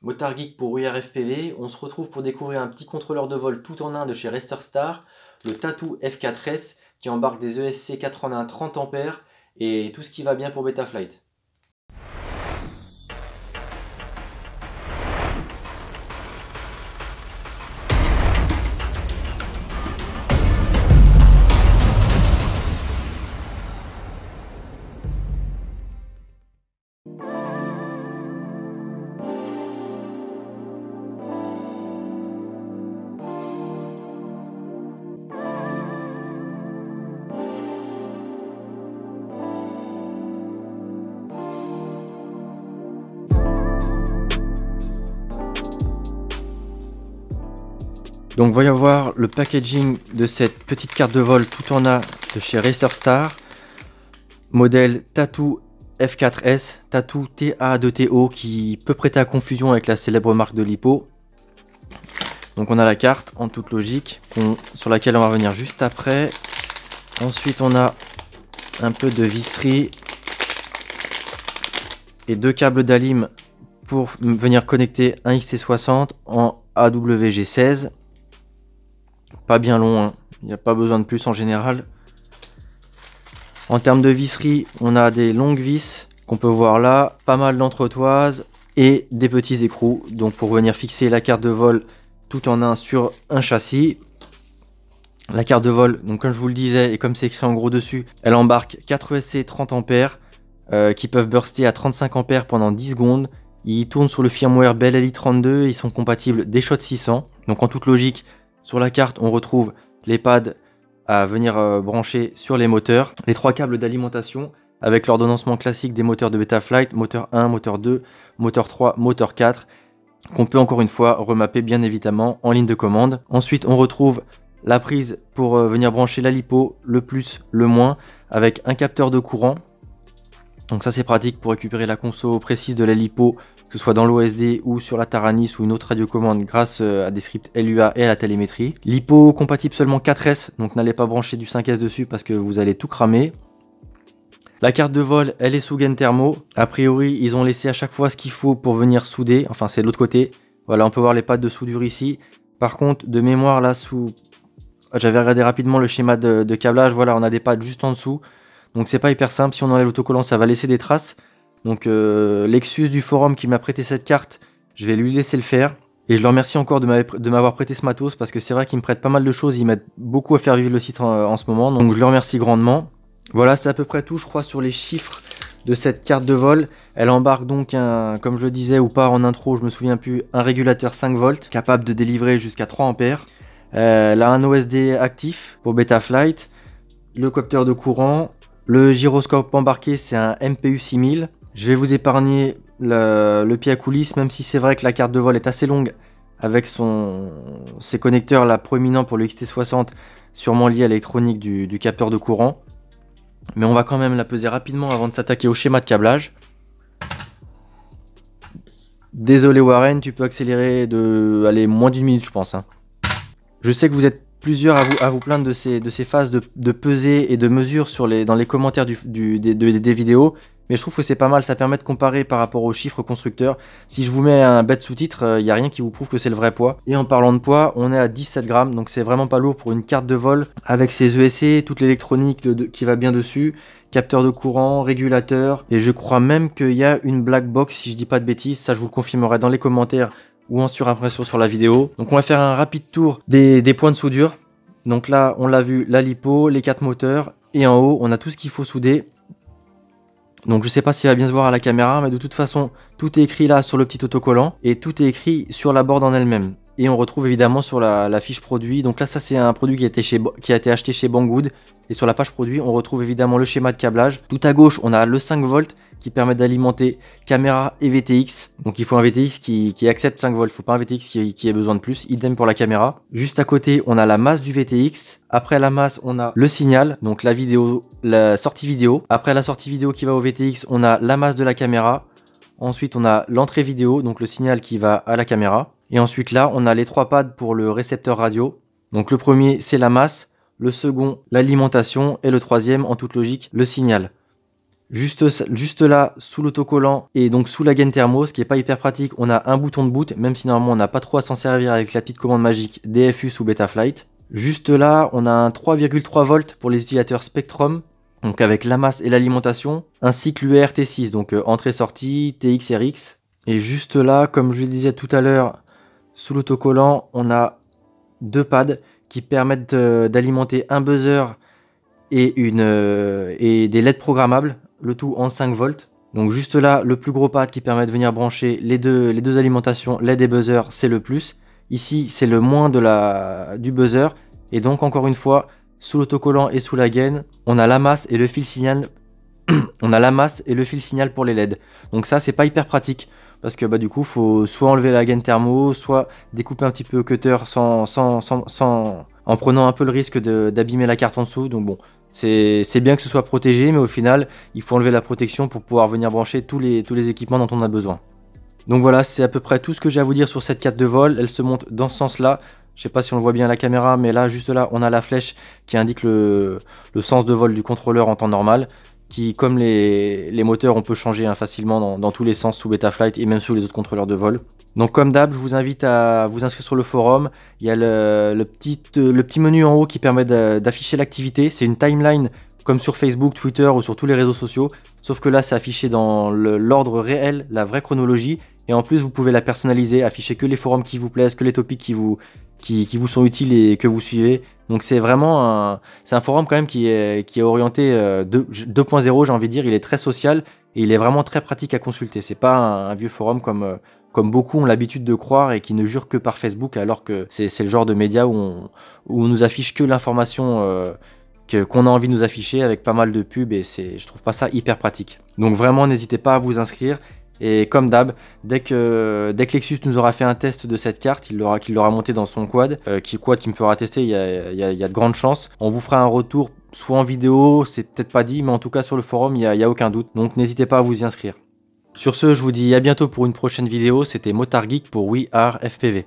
Motard Geek pour URFPV, on se retrouve pour découvrir un petit contrôleur de vol tout en un de chez Rasterstar, le Tattoo F4S qui embarque des ESC 4 en 1 30 A et tout ce qui va bien pour Betaflight. Donc voyons voir le packaging de cette petite carte de vol tout en A de chez Rasterstar, modèle Tattoo F4S, Tattoo TA2TO qui peut prêter à confusion avec la célèbre marque de Lipo. Donc on a la carte en toute logique sur laquelle on va revenir juste après. Ensuite on a un peu de visserie et deux câbles d'Alim pour venir connecter un XT60 en AWG16. Pas bien long, hein. Il n'y a pas besoin de plus en général. En termes de visserie, on a des longues vis qu'on peut voir là, pas mal d'entretoises et des petits écrous. Donc pour venir fixer la carte de vol tout en un sur un châssis. La carte de vol, donc comme je vous le disais et comme c'est écrit en gros dessus, elle embarque 4 ESC 30 A qui peuvent burster à 35 A pendant 10 secondes. Ils tournent sur le firmware Bell LI32, ils sont compatibles des Shot 600. Donc en toute logique, sur la carte, on retrouve les pads à venir brancher sur les moteurs, les trois câbles d'alimentation avec l'ordonnancement classique des moteurs de Betaflight, moteur 1, moteur 2, moteur 3, moteur 4, qu'on peut encore une fois remapper bien évidemment en ligne de commande. Ensuite, on retrouve la prise pour venir brancher la lipo, le plus, le moins, avec un capteur de courant. Donc ça c'est pratique pour récupérer la conso précise de la lipo, que ce soit dans l'OSD ou sur la Taranis ou une autre radiocommande grâce à des scripts LUA et à la télémétrie. Lipo compatible seulement 4S, donc n'allez pas brancher du 5S dessus parce que vous allez tout cramer. La carte de vol, elle est sous gaine thermo. A priori, ils ont laissé à chaque fois ce qu'il faut pour venir souder. Enfin, c'est de l'autre côté. Voilà, on peut voir les pads de soudure ici. Par contre, de mémoire, là, j'avais regardé rapidement le schéma de câblage. Voilà, on a des pads juste en dessous. Donc, c'est pas hyper simple. Si on enlève l'autocollant, ça va laisser des traces. Donc Lexus du forum qui m'a prêté cette carte, je vais lui laisser le faire. Et je le remercie encore de m'avoir prêté ce matos parce que c'est vrai qu'il me prête pas mal de choses, il m'aide beaucoup à faire vivre le site en ce moment. Donc je le remercie grandement. Voilà, c'est à peu près tout je crois sur les chiffres de cette carte de vol. Elle embarque donc comme je le disais ou pas en intro, je me souviens plus, un régulateur 5 volts capable de délivrer jusqu'à 3 ampères. Elle a un OSD actif pour Betaflight, le capteur de courant, le gyroscope embarqué c'est un MPU 6000. Je vais vous épargner le pied à coulisses, même si c'est vrai que la carte de vol est assez longue avec ses connecteurs là proéminents pour le XT60, sûrement liés à l'électronique du capteur de courant. Mais on va quand même la peser rapidement avant de s'attaquer au schéma de câblage. Désolé Warren, tu peux accélérer allez, moins d'une minute je pense. Hein. Je sais que vous êtes plusieurs à vous plaindre de ces phases de pesée et de mesure dans les commentaires des vidéos. Mais je trouve que c'est pas mal, ça permet de comparer par rapport aux chiffres constructeurs. Si je vous mets un bête sous-titre, il n'y a rien qui vous prouve que c'est le vrai poids. Et en parlant de poids, on est à 17 grammes, donc c'est vraiment pas lourd pour une carte de vol. Avec ses ESC, toute l'électronique qui va bien dessus, capteur de courant, régulateur. Et je crois même qu'il y a une black box, si je dis pas de bêtises, ça je vous le confirmerai dans les commentaires ou en surimpression sur la vidéo. Donc on va faire un rapide tour des points de soudure. Donc là, on l'a vu, la lipo, les 4 moteurs. Et en haut, on a tout ce qu'il faut souder. Donc je sais pas s'il va bien se voir à la caméra, mais de toute façon, tout est écrit là sur le petit autocollant et tout est écrit sur la board en elle-même. Et on retrouve évidemment sur la fiche produit. Donc là, ça c'est un produit qui a été acheté chez Banggood. Et sur la page produit, on retrouve évidemment le schéma de câblage. Tout à gauche, on a le 5 volts qui permet d'alimenter caméra et VTX. Donc il faut un VTX qui accepte 5 volts. Il ne faut pas un VTX qui ait besoin de plus. Idem pour la caméra. Juste à côté, on a la masse du VTX. Après la masse, on a le signal, donc la sortie vidéo. Après la sortie vidéo qui va au VTX, on a la masse de la caméra. Ensuite, on a l'entrée vidéo, donc le signal qui va à la caméra. Et ensuite là, on a les 3 pads pour le récepteur radio. Donc le premier, c'est la masse. Le second, l'alimentation. Et le troisième, en toute logique, le signal. Juste là, sous l'autocollant et donc sous la gaine thermo, ce qui est pas hyper pratique, on a un bouton de boot, même si normalement on n'a pas trop à s'en servir avec la petite commande magique DFU sous Betaflight. Juste là, on a un 3,3 volts pour les utilisateurs Spectrum, donc avec la masse et l'alimentation, ainsi que l'UART T6, donc entrée-sortie, TX-RX. Et juste là, comme je le disais tout à l'heure, sous l'autocollant, on a deux pads qui permettent d'alimenter un buzzer et des LED programmables, le tout en 5 volts. Donc juste là, le plus gros pad qui permet de venir brancher les deux alimentations LED et buzzer, c'est le plus. Ici, c'est le moins du buzzer. Et donc encore une fois, sous l'autocollant et sous la gaine, on a la masse et le fil signal. On a la masse et le fil signal pour les LED. Donc ça, c'est pas hyper pratique. Parce que du coup, faut soit enlever la gaine thermo, soit découper un petit peu au cutter en prenant un peu le risque d'abîmer la carte en dessous. Donc bon, c'est bien que ce soit protégé, mais au final, il faut enlever la protection pour pouvoir venir brancher tous les équipements dont on a besoin. Donc voilà, c'est à peu près tout ce que j'ai à vous dire sur cette carte de vol. Elle se monte dans ce sens-là. Je sais pas si on le voit bien à la caméra, mais là, juste là, on a la flèche qui indique le sens de vol du contrôleur en temps normal. Qui, comme les moteurs, on peut changer facilement dans tous les sens sous Betaflight et même sous les autres contrôleurs de vol. Donc comme d'hab, je vous invite à vous inscrire sur le forum. Il y a le petit menu en haut qui permet d'afficher l'activité. C'est une timeline comme sur Facebook, Twitter ou sur tous les réseaux sociaux. Sauf que là, c'est affiché dans l'ordre réel, la vraie chronologie. Et en plus, vous pouvez la personnaliser, afficher que les forums qui vous plaisent, que les topics qui vous sont utiles et que vous suivez. Donc c'est vraiment un forum quand même qui est orienté 2.0, j'ai envie de dire. Il est très social et il est vraiment très pratique à consulter. C'est pas un vieux forum comme beaucoup ont l'habitude de croire et qui ne jurent que par Facebook, alors que c'est le genre de média où on nous affiche que l'information qu'on a envie de nous afficher avec pas mal de pubs, et je trouve pas ça hyper pratique. Donc vraiment, n'hésitez pas à vous inscrire. Et comme d'hab, dès que Lexus nous aura fait un test de cette carte, qu'il l'aura monté dans son quad, qui me fera tester, il y a de grandes chances. On vous fera un retour, soit en vidéo, c'est peut-être pas dit, mais en tout cas sur le forum, il y a aucun doute. Donc n'hésitez pas à vous y inscrire. Sur ce, je vous dis à bientôt pour une prochaine vidéo. C'était Motard Geek pour We Are FPV.